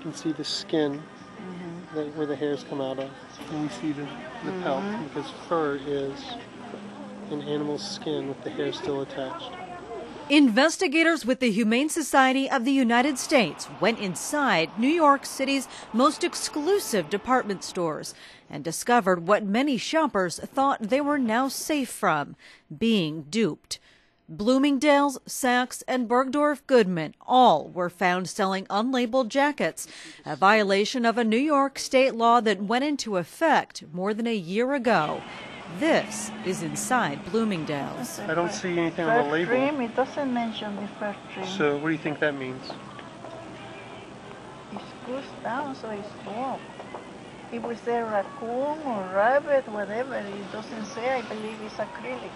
can see the skin where the hairs come out of. And we see the pelt, because fur is an animal's skin with the hair still attached. Investigators with the Humane Society of the United States went inside New York City's most exclusive department stores and discovered what many shoppers thought they were now safe from: being duped. Bloomingdale's, Saks, and Bergdorf Goodman all were found selling unlabeled jackets, a violation of a New York state law that went into effect more than a year ago. This is inside Bloomingdale's. I don't see anything on the label. Trim, it doesn't mention the first trim. So what do you think that means? It screws down, so it's warm. If we say raccoon or rabbit, whatever, it doesn't say. I believe it's acrylic.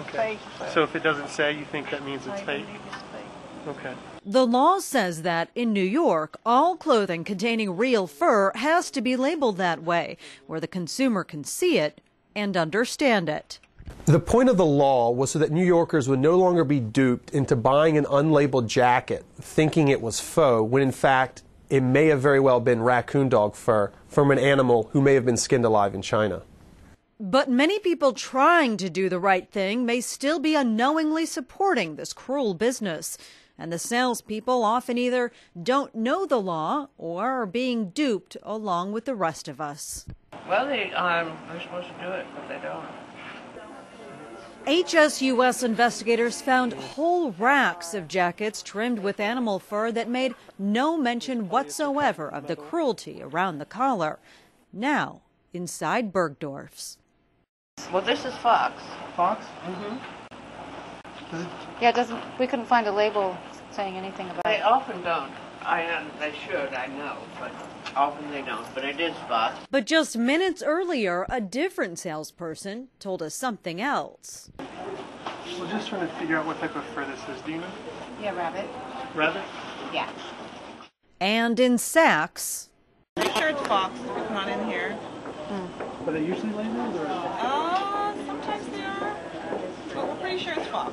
Okay. Fake. So if it doesn't say, you think that means it's I fake? believe it's fake. Okay. The law says that in New York, all clothing containing real fur has to be labeled that way, where the consumer can see it and understand it. The point of the law was so that New Yorkers would no longer be duped into buying an unlabeled jacket thinking it was faux, when in fact it may have very well been raccoon dog fur from an animal who may have been skinned alive in China. But many people trying to do the right thing may still be unknowingly supporting this cruel business. And the salespeople often either don't know the law or are being duped along with the rest of us. Well, they're supposed to do it, but they don't. HSUS investigators found whole racks of jackets trimmed with animal fur that made no mention whatsoever of the cruelty around the collar. Now, inside Bergdorf's. Well, this is Fox. Fox? Yeah, it doesn't. We couldn't find a label saying anything about They it. often don't. They should, I know, but often they don't. But it is Fox. But just minutes earlier, a different salesperson told us something else. We're just trying to figure out what type of fur this is. Do you know? Yeah, rabbit. Rabbit? Yeah. And in Saks, Pretty sure it's Fox. It's not in here. Are they usually labeled? Or? Sometimes they are, but we're pretty sure it's Fox.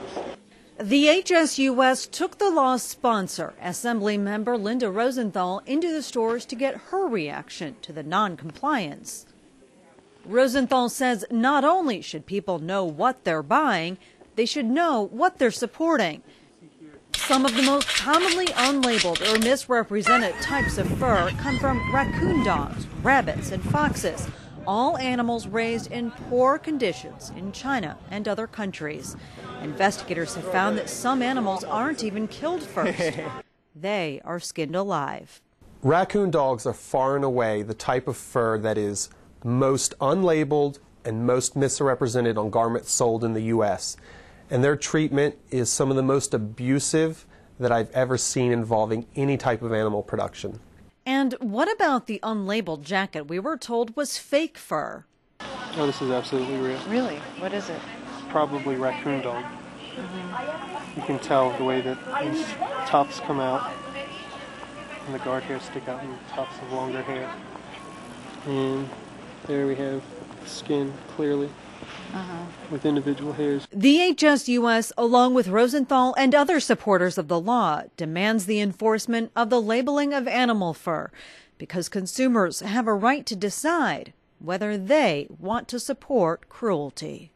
the HSUS took the law's sponsor, Assembly member Linda Rosenthal, into the stores to get her reaction to the non-compliance. Rosenthal says not only should people know what they're buying, they should know what they're supporting. Some of the most commonly unlabeled or misrepresented types of fur come from raccoon dogs, rabbits, and foxes, all animals raised in poor conditions in China and other countries. Investigators have found that some animals aren't even killed first. They are skinned alive. Raccoon dogs are far and away the type of fur that is most unlabeled and most misrepresented on garments sold in the U.S. And their treatment is some of the most abusive that I've ever seen involving any type of animal production. And what about the unlabeled jacket we were told was fake fur? Oh, this is absolutely real. Really? What is it? Probably raccoon dog. You can tell the way that these tops come out and the guard hairs stick out in the tops of longer hair. And there we have skin clearly with individual hairs. The HSUS, along with Rosenthal and other supporters of the law, demands the enforcement of the labeling of animal fur because consumers have a right to decide whether they want to support cruelty.